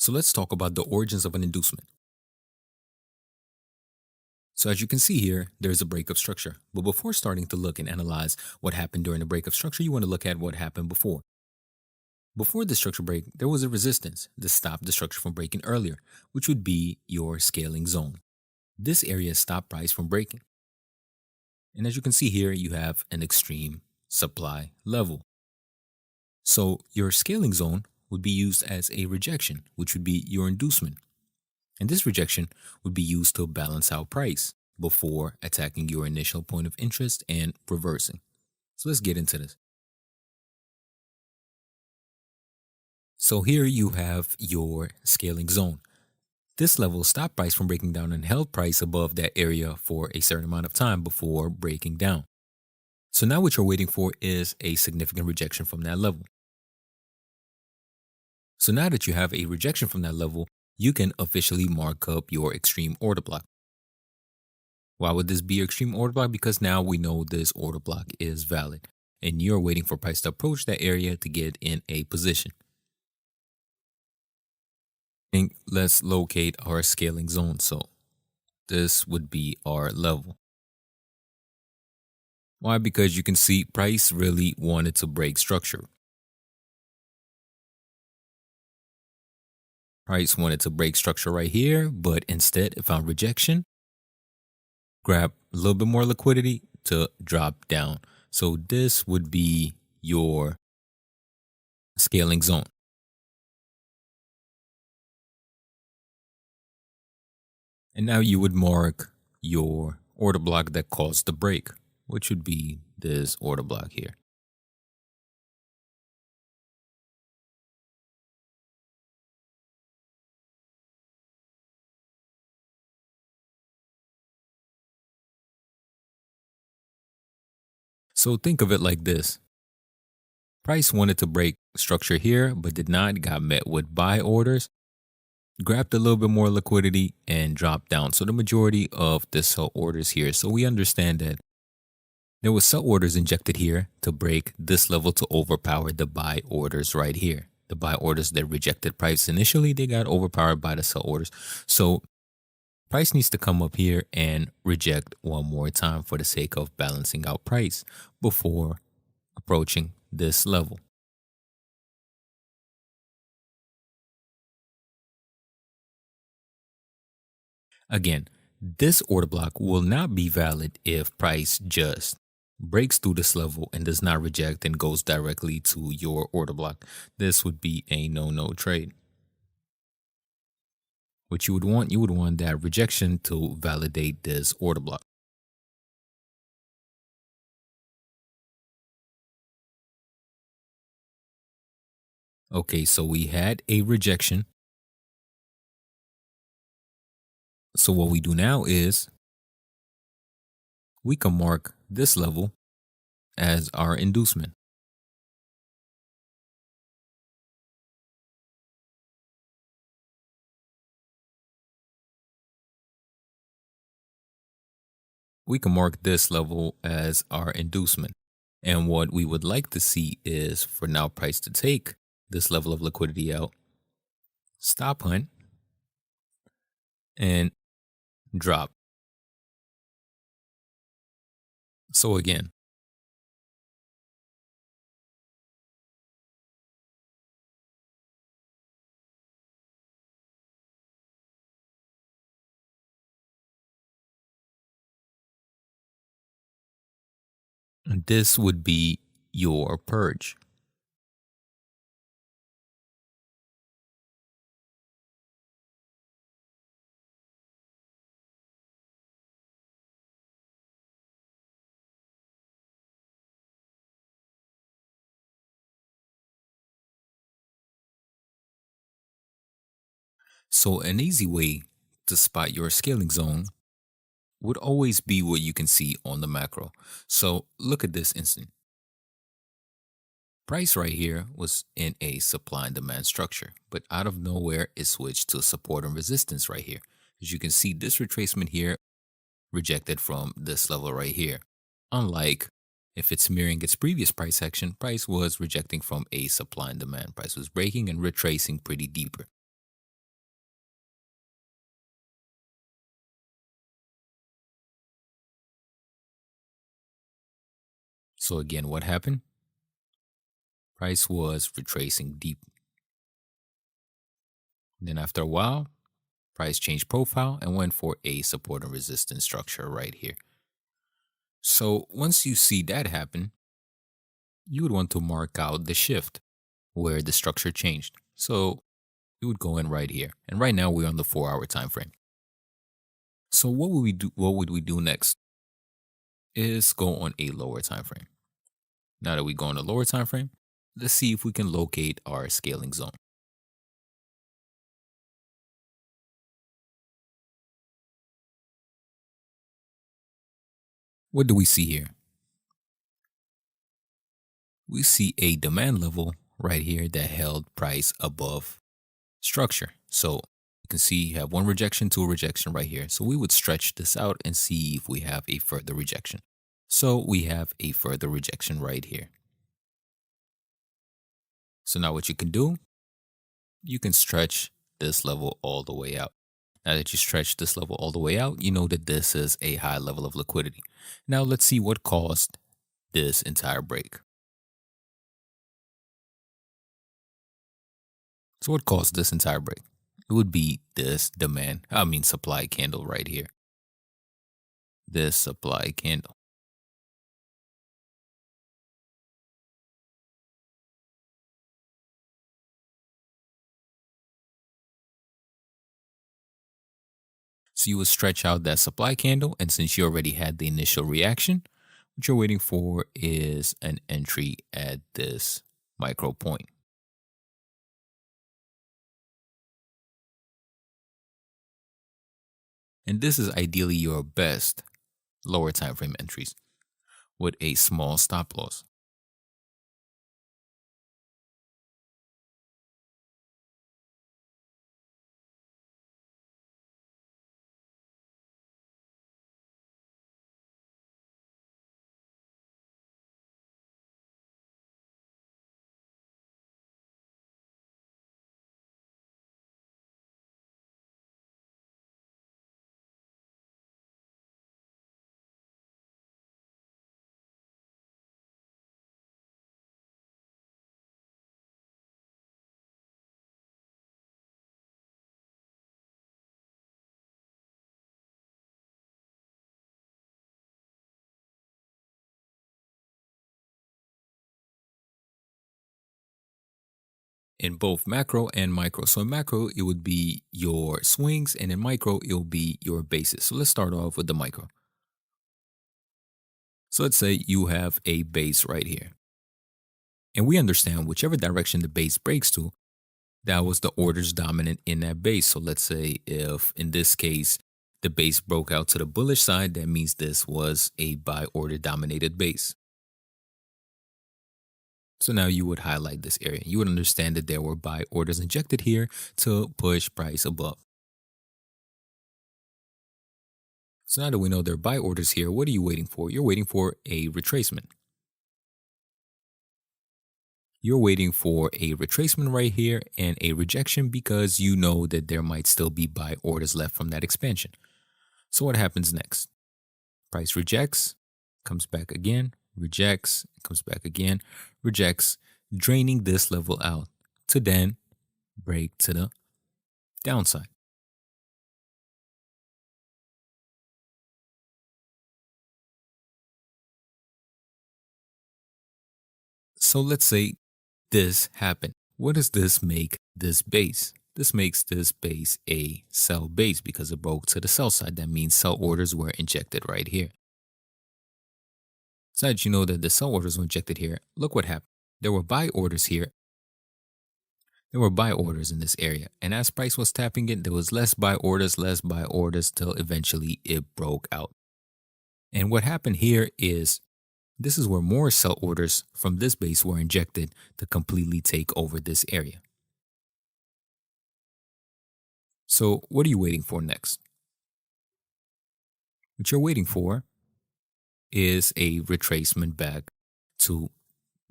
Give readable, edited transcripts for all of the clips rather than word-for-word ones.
So let's talk about the origins of an inducement. So as you can see here, there's a break of structure. But before starting to look and analyze what happened during the break of structure, you want to look at what happened before. Before the structure break, there was a resistance to stop the structure from breaking earlier, which would be your scaling zone. This area stopped price from breaking. And as you can see here, you have an extreme supply level. So your scaling zone would be used as a rejection, which would be your inducement. And this rejection would be used to balance out price before attacking your initial point of interest and reversing. So let's get into this. So here you have your scaling zone. This level stopped price from breaking down and held price above that area for a certain amount of time before breaking down. So now what you're waiting for is a significant rejection from that level. So now that you have a rejection from that level, you can officially mark up your extreme order block. Why would this be your extreme order block? Because now we know this order block is valid and you're waiting for price to approach that area to get in a position. And let's locate our scaling zone. So this would be our level. Why? Because you can see price really wanted to break structure. Price wanted to break structure right here, but instead it found rejection. Grab a little bit more liquidity to drop down. So this would be your scaling zone. And now you would mark your order block that caused the break, which would be this order block here. So think of it like this. Price wanted to break structure here, but did not, got met with buy orders, grabbed a little bit more liquidity and dropped down. So the majority of the sell orders here. So we understand that there was sell orders injected here to break this level to overpower the buy orders right here. The buy orders that rejected price initially, they got overpowered by the sell orders. So price needs to come up here and reject one more time for the sake of balancing out price before approaching this level. Again, this order block will not be valid if price just breaks through this level and does not reject and goes directly to your order block. This would be a no-no trade. What you would want that rejection to validate this order block. Okay, so we had a rejection. So what we do now is we can mark this level as our inducement. We can mark this level as our inducement. And what we would like to see is for now price to take this level of liquidity out, stop hunt, and drop. So again, this would be your purge. So an easy way to spot your scaling zone would always be what you can see on the macro. So look at this instant. Price right here was in a supply and demand structure, but out of nowhere it switched to support and resistance right here. As you can see, this retracement here rejected from this level right here. Unlike if it's mirroring its previous price action, price was rejecting from a supply and demand. Price was breaking and retracing pretty deeper. So again, what happened? Price was retracing deep. Then after a while, price changed profile and went for a support and resistance structure right here. So once you see that happen, you would want to mark out the shift where the structure changed. So you would go in right here. And right now we're on the 4-hour time frame. So what would we do? What would we do next? Is go on a lower time frame. Now that we go on a lower time frame, let's see if we can locate our scaling zone. What do we see here? We see a demand level right here that held price above structure. So you can see you have one rejection, two rejection right here. So we would stretch this out and see if we have a further rejection. So we have a further rejection right here. So now what you can do, you can stretch this level all the way out. Now that you stretch this level all the way out, you know that this is a high level of liquidity. Now let's see what caused this entire break. So what caused this entire break? It would be this supply candle right here. This supply candle. So you would stretch out that supply candle, and since you already had the initial reaction, what you're waiting for is an entry at this micro point. And this is ideally your best lower time frame entries with a small stop loss. In both macro and micro. So in macro, it would be your swings, and in micro, it will be your bases. So let's start off with the micro. So let's say you have a base right here. And we understand whichever direction the base breaks to, that was the orders dominant in that base. So let's say if in this case, the base broke out to the bullish side, that means this was a buy order dominated base. So now you would highlight this area. You would understand that there were buy orders injected here to push price above. So now that we know there are buy orders here, what are you waiting for? You're waiting for a retracement. You're waiting for a retracement right here and a rejection because you know that there might still be buy orders left from that expansion. So what happens next? Price rejects, comes back again, rejects, comes back again, rejects, draining this level out to then break to the downside. So let's say this happened. What does this make this base? This makes this base a sell base because it broke to the sell side. That means sell orders were injected right here. So that you know that the sell orders were injected here, look what happened. There were buy orders here. There were buy orders in this area. And as price was tapping it, there was less buy orders till eventually it broke out. And what happened here is this is where more sell orders from this base were injected to completely take over this area. So what are you waiting for next? What you're waiting for is a retracement back to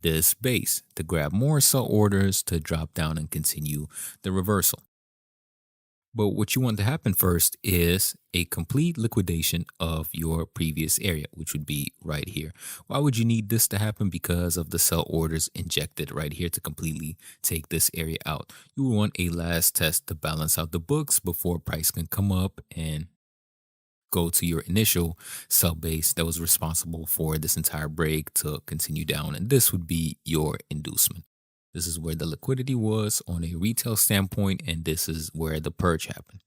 this base to grab more sell orders to drop down and continue the reversal. But what you want to happen first is a complete liquidation of your previous area, which would be right here. Why would you need this to happen? Because of the sell orders injected right here to completely take this area out. You would want a last test to balance out the books before price can come up and go to your initial sell base that was responsible for this entire break to continue down. And this would be your inducement. This is where the liquidity was on a retail standpoint, and this is where the purge happened.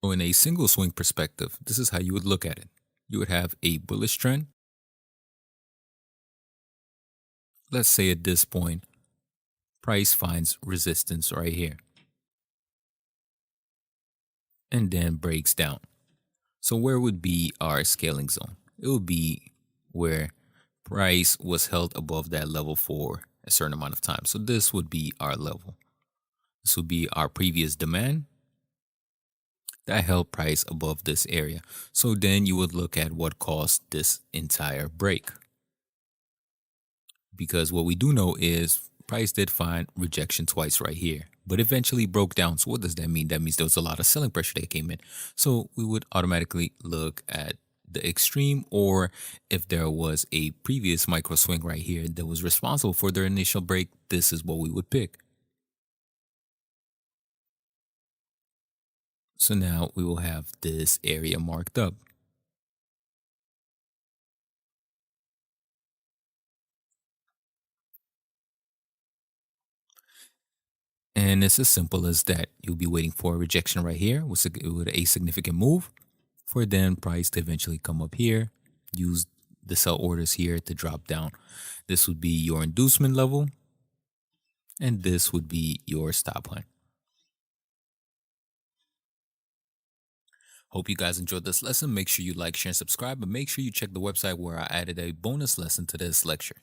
So, in a single swing perspective, this is how you would look at it. You would have a bullish trend. Let's say at this point, price finds resistance right here and then breaks down. So, where would be our scaling zone? It would be where price was held above that level for a certain amount of time. So, this would be our level. This would be our previous demand that held price above this area. So then you would look at what caused this entire break. Because what we do know is price did find rejection twice right here, but eventually broke down. So what does that mean? That means there was a lot of selling pressure that came in. So we would automatically look at the extreme, or if there was a previous micro swing right here that was responsible for their initial break, this is what we would pick. So now we will have this area marked up. And it's as simple as that. You'll be waiting for a rejection right here with a significant move for then price to eventually come up here. Use the sell orders here to drop down. This would be your inducement level, and this would be your stop line. Hope you guys enjoyed this lesson. Make sure you like, share, and subscribe, but make sure you check the website where I added a bonus lesson to this lecture.